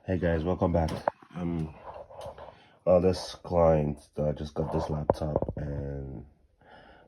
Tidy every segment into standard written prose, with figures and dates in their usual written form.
Hey guys, welcome back. This client just got this laptop and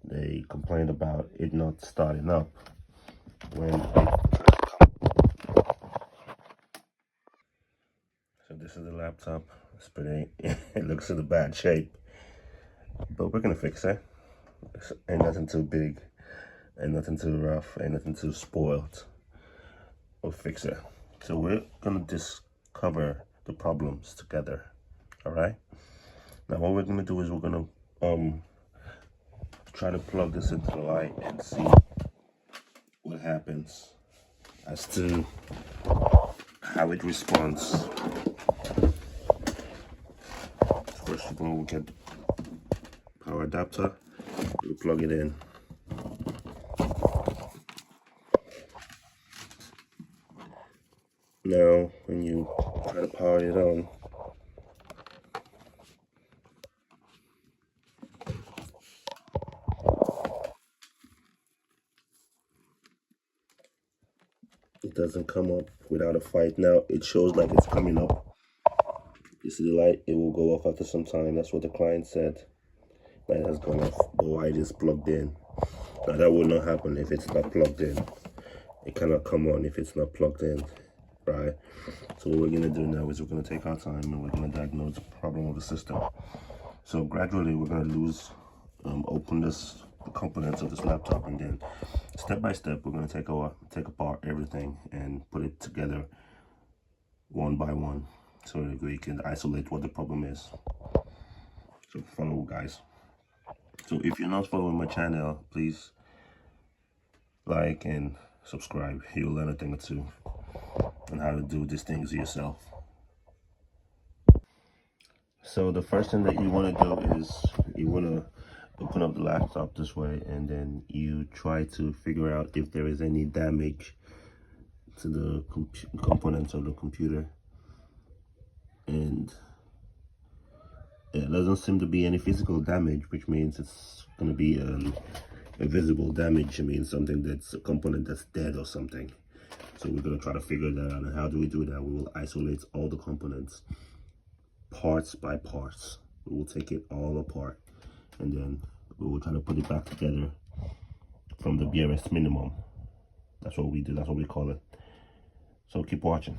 they complained about it not starting up when so this is the laptop. It's pretty it looks in a bad shape, but we're gonna fix it. Ain't nothing too big, ain't nothing too rough, ain't nothing too spoiled. We'll fix it. So we're gonna discover the problems together. All right. Now what we're gonna do is we're gonna try to plug this into the light and see what happens as to how it responds. First of all, we get the power adapter, we plug it in. Now, when you try to power it on, it doesn't come up without a fight. Now, it shows like it's coming up. You see the light, it will go off after some time. That's what the client said. Light has gone off, the light is plugged in. Now, that will not happen if it's not plugged in. It cannot come on if it's not plugged in, right? So what we're gonna do now is we're gonna take our time and we're gonna diagnose the problem of the system. So gradually we're gonna open the components of this laptop, and then step by step we're gonna take apart everything and put it together one by one so that we can isolate what the problem is. So follow, guys. So if you're not following my channel, please like and subscribe. You'll learn a thing or two on how to do these things yourself. So the first thing that you want to do is you want to open up the laptop this way, and then you try to figure out if there is any damage to the components of the computer. And it doesn't seem to be any physical damage, which means it's going to be a visible damage. I mean, something that's a component that's dead or something. So we're going to try to figure that out. And how do we do that? We will isolate all the components, parts by parts. We will take it all apart, and then we will try to put it back together from the barest minimum. That's what we do. That's what we call it. So keep watching.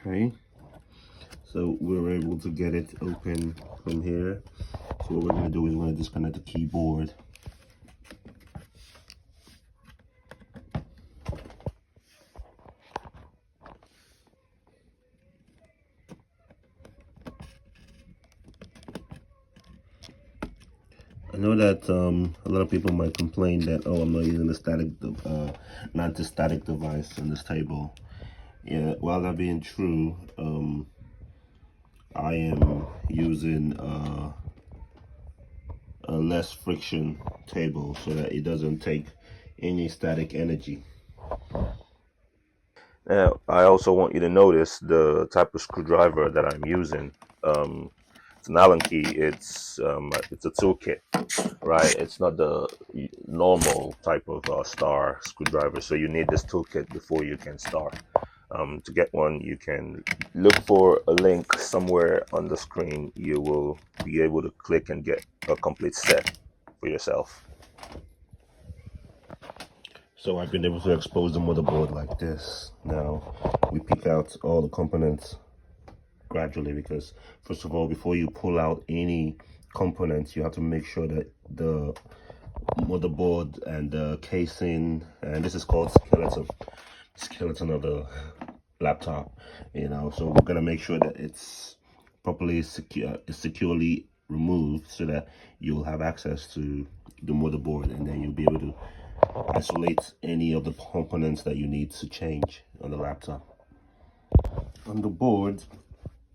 Okay, so we were able to get it open from here. So what we're going to do is we're going to disconnect the keyboard. I know that a lot of people might complain that, oh, I'm not using a non-static device on this table. Yeah, while that being true, I am using a less friction table so that it doesn't take any static energy. Now, I also want you to notice the type of screwdriver that I'm using. It's an Allen key. It's a toolkit, right? It's not the normal type of star screwdriver. So you need this toolkit before you can start. To get one, you can look for a link somewhere on the screen. You will be able to click and get a complete set for yourself. So I've been able to expose the motherboard like this. Now we pick out all the components gradually, because first of all, before you pull out any components, you have to make sure that the motherboard and the casing, and this is called skeleton of the laptop, you know. So we're gonna make sure that it's properly securely removed, so that you'll have access to the motherboard, and then you'll be able to isolate any of the components that you need to change on the laptop. On the board,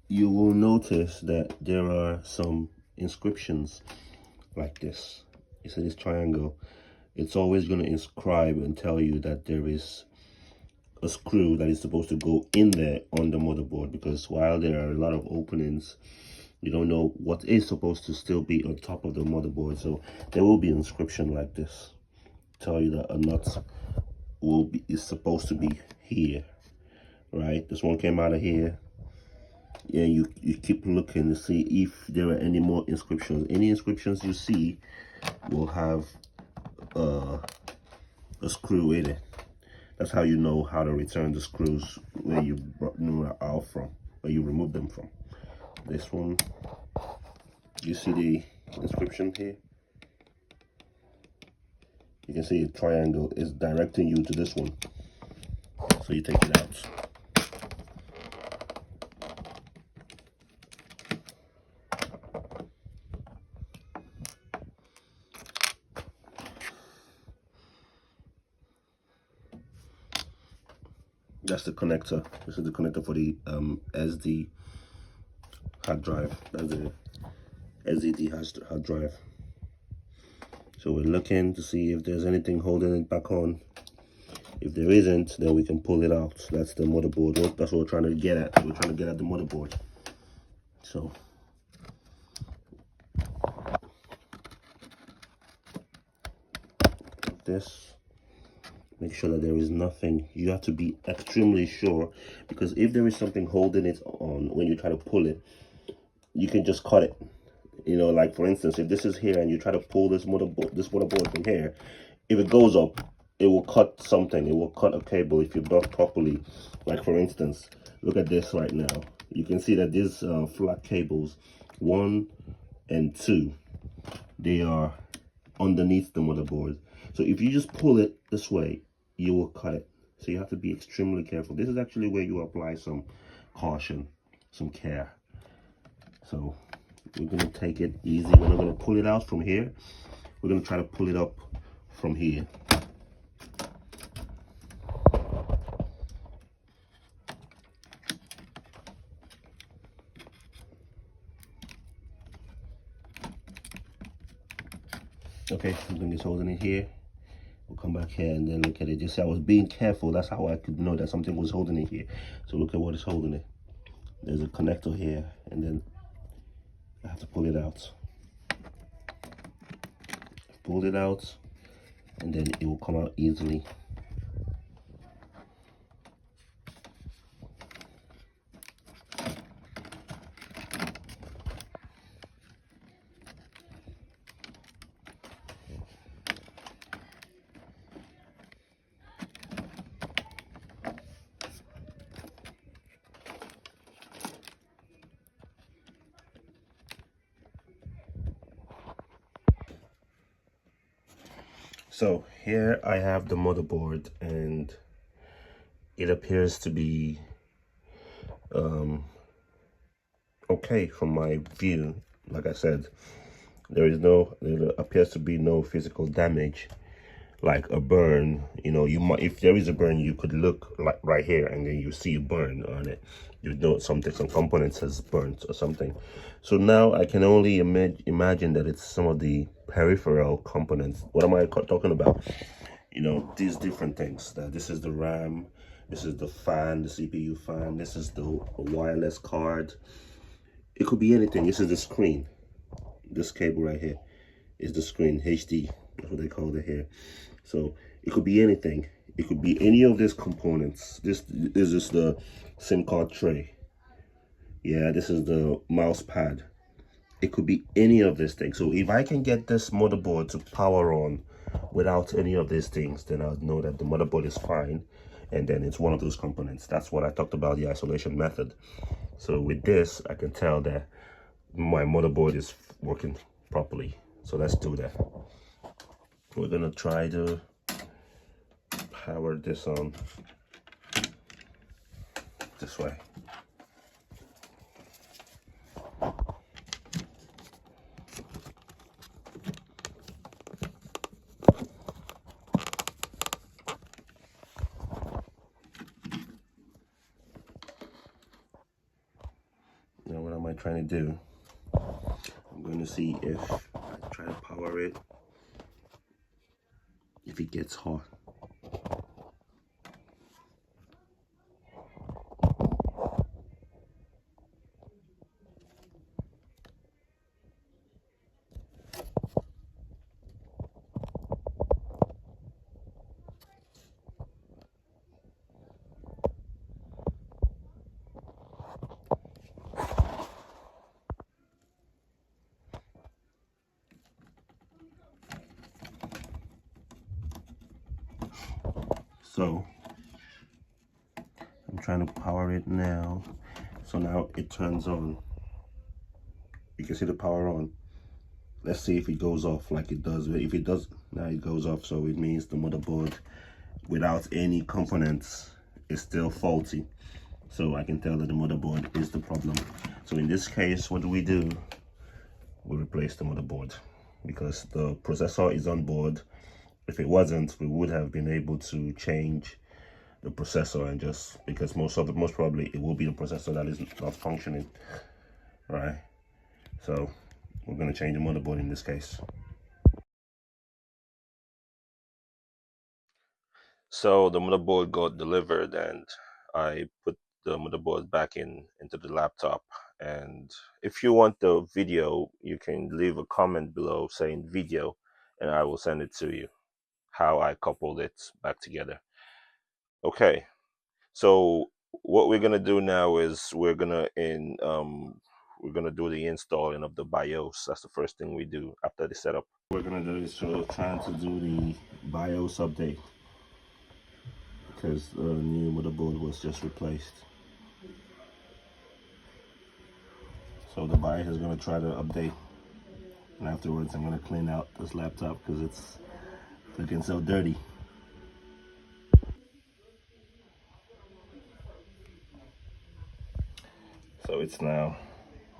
you will notice that there are some inscriptions like this. You see this triangle? It's always going to inscribe and tell you that there is a screw that is supposed to go in there on the motherboard, because while there are a lot of openings You don't know what is supposed to still be on top of the motherboard. So there will be an inscription like this, tell you that a nut is supposed to be here, right? This one came out of here. Yeah, you keep looking to see if there are any more inscriptions. Any inscriptions you see will have a screw in it. That's how you know how to return the screws where you brought them out from, where you remove them from. This one, you see the inscription here? You can see a triangle is directing you to this one. So you take it out. That's the connector. This is the connector for the SD hard drive. That's the SSD hard drive. So we're looking to see if there's anything holding it back on. If there isn't, then we can pull it out. That's the motherboard. That's what we're trying to get at. We're trying to get at the motherboard. So this, make sure that there is nothing. You have to be extremely sure, because if there is something holding it on when you try to pull it, you can just cut it. You know, like for instance, if this is here and you try to pull this motherboard from here, if it goes up, it will cut something. It will cut a cable if you've done properly. Like for instance, look at this right now. You can see that these flat cables, 1 and 2, they are underneath the motherboard. So if you just pull it this way, you will cut it. So you have to be extremely careful. This is actually where you apply some caution, some care. So we're going to take it easy. We're not going to pull it out from here. We're going to try to pull it up from here. Okay, something is holding it here. We'll come back here and then look at it. Just see, I was being careful. That's how I could know that something was holding it here. So look at what is holding it. There's a connector here, and then I have to pull it out. Pull it out, and then it will come out easily. So here I have the motherboard, and it appears to be okay from my view. Like I said, there appears to be no physical damage, like a burn. You know, you might, if there is a burn, you could look like right here, and then you see a burn on it. You know some components has burnt or something. So now I can only imagine that it's some of the peripheral components. What am I talking about? You know, these different things. This is the RAM, this is the fan, the CPU fan, this is the wireless card. It could be anything. This is the screen. This cable right here is the screen, HD, that's what they call it here. So it could be anything. It could be any of these components. This is the SIM card tray. Yeah, this is the mouse pad. It could be any of these things. So if I can get this motherboard to power on without any of these things, then I'll know that the motherboard is fine, and then it's one of those components. That's what I talked about, the isolation method. So with this, I can tell that my motherboard is working properly. So let's do that. We're gonna try to power this on this way. Now what am I trying to do? I'm going to see if I try to power it, if it gets hot. So I'm trying to power it now. So now it turns on. You can see the power on. Let's see if it goes off like it does. If it does, now it goes off, so it means the motherboard without any components is still faulty. So I can tell that the motherboard is the problem. So in this case, what do? We replace the motherboard because the processor is on board. If it wasn't, we would have been able to change the processor, and just because most probably it will be the processor that is not functioning, right? So we're going to change the motherboard in this case. So the motherboard got delivered, and I put the motherboard back into the laptop. And if you want the video, you can leave a comment below saying video, and I will send it to you how I coupled it back together. Okay, so what we're gonna do now is we're gonna do the installing of the BIOS. That's the first thing we do after the setup. What we're gonna do is trying to do the BIOS update because the new motherboard was just replaced. So the BIOS is gonna try to update, and afterwards I'm gonna clean out this laptop because it's looking so dirty. So it's now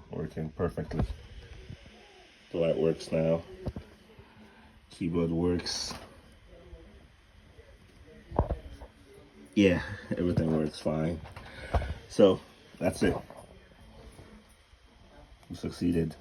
working perfectly. The light works now. Keyboard works. Yeah, everything works fine. So that's it. We succeeded.